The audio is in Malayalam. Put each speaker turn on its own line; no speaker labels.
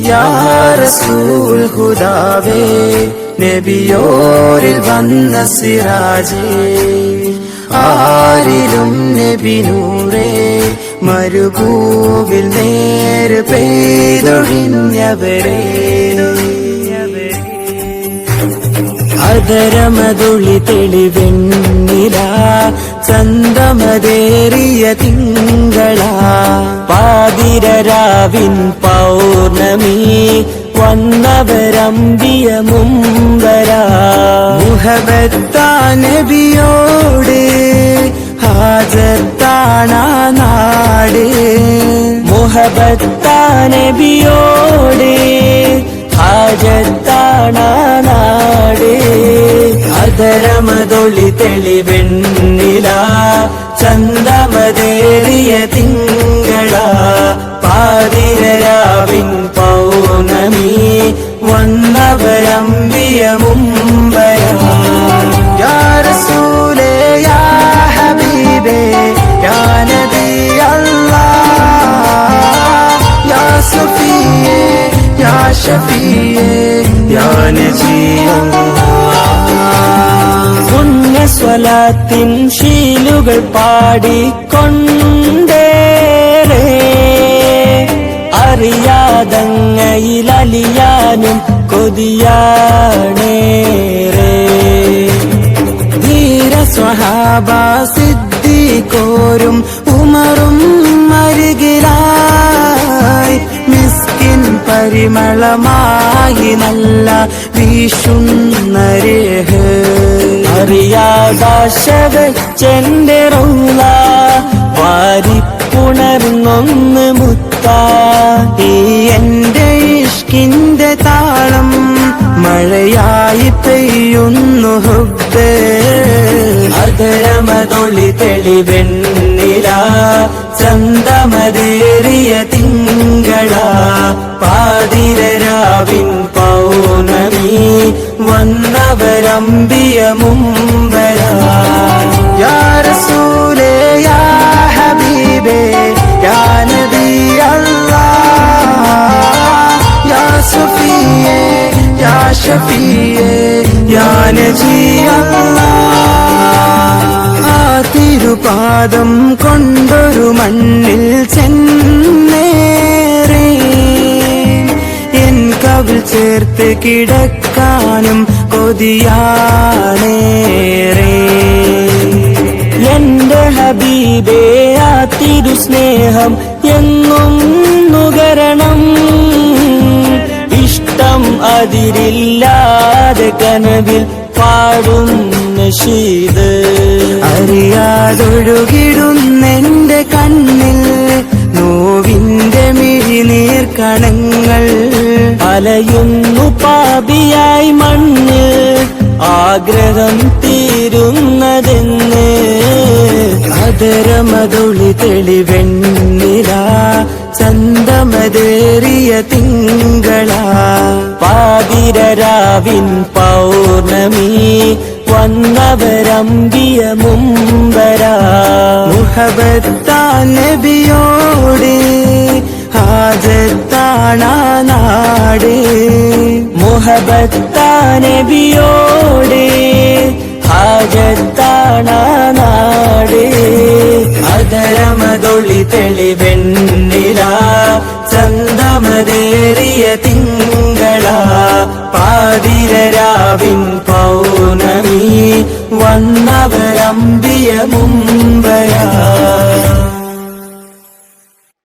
യാ റസൂൽ ഹുദാവേ നബിയോരിൽ വന്ന സിറാജേ ആരിലും നബി നൂറേ മരുഭൂവിൽ നേര് പെയ്തൊഴിഞ്ഞവരേ അതരമതുളി തെളിവെണ്ണില ചന്തമതേറിയ തിങ്കള പാതിരരാവിൻ പൗർണമി വന്നവരമ്പിയ മുമ്പര മുഹബത്താ നബിയോട് ഹാജത്താണ നാട് മുഹബത്താ നബിയോട് ഹാജത്താണ നാട് അതരമതൊളി തെളിവെണ്ണില ചന്തമതേറിയ തിങ്കള പാതിരരാവിൻ പൗർണമി വന്നവരമ്പിയ മുമ്പര യാ റസൂലേ യാ ഹബീബേ യാ നബി അല്ലാഹ് യാ സഫിയേ യാ ഷഫിയേ യാ നബി സ്വലാത്തിൻ ശീലുകൾ പാടിക്കൊണ്ടേറെ അറിയാതങ്ങയിലലിയാനും കൊതിയാണേറെ ധീര സ്വഹാബ സിദ്ദീഖോരും ഉമറും അരികിലായി മിസ്കിൻ പരിമളമായി നല്ല വീശുന്ന രേഹ് അറിയാദാശവെച്ചെന്റെ റൗള വാരിപ്പുണർന്നൊന്ന് മുത്താ ഈ എന്റെ ഇഷ്കിന്റെ താളം മഴയായി പെയ്യുന്നു ഹുബ്ബേ അതരമതൊളി തെളിവെണ്ണില ചന്തമതേറിയ തിങ്കള പാതിരരാവിൻ പൗർണമി വന്നവരമ്പിയ മുമ്പര യാ റസൂലേ യാ ഹബീബേ യാ നബി അല്ലാഹ് യാ സഫിയേ യാ ഷഫിയേ യാ നബി അല്ലാഹ് ആ തിരുപാദം കൊണ്ടൊരു മണ്ണിൽ ചെന്നേറെ കവിൽ ചേർത്ത് കിടക്കാനും കൊതിയാണേറെ എന്റെ ഹബീബേ ആ തിരുസ്നേഹം എങ്ങും നുകരണം ഇഷ്ടം അതിരില്ലാതെ കനവിൽ പാടും നശീദ് അറിയാതൊഴുകിടുന്നെന്റെ കണ്ണിൽ നോവിന്റെ മിഴിനീർ കണങ്ങൾ അലയുന്നു പാപിയായി മണ്ണ് ആഗ്രഹം തീരുന്നതെന്ന് അതരമതൊളി തെളിവെണ്ണില ചന്തമതേറിയ തിങ്കള പാതിരരാവിൻ പൗർണമി വന്നവരമ്പിയ മുമ്പര മുഹബത്താ നബിയോട് ഹാജത്താണ നാട് മുഹബത്താ നബിയോട് ഹാജത്താണ നാട് അതരമതൊളി തെളിവെണ്ണില ചന്തമതേറിയ തിങ്കള പാതിരരാവിൻ പൗർണമി വന്നവരമ്പിയ മുമ്പര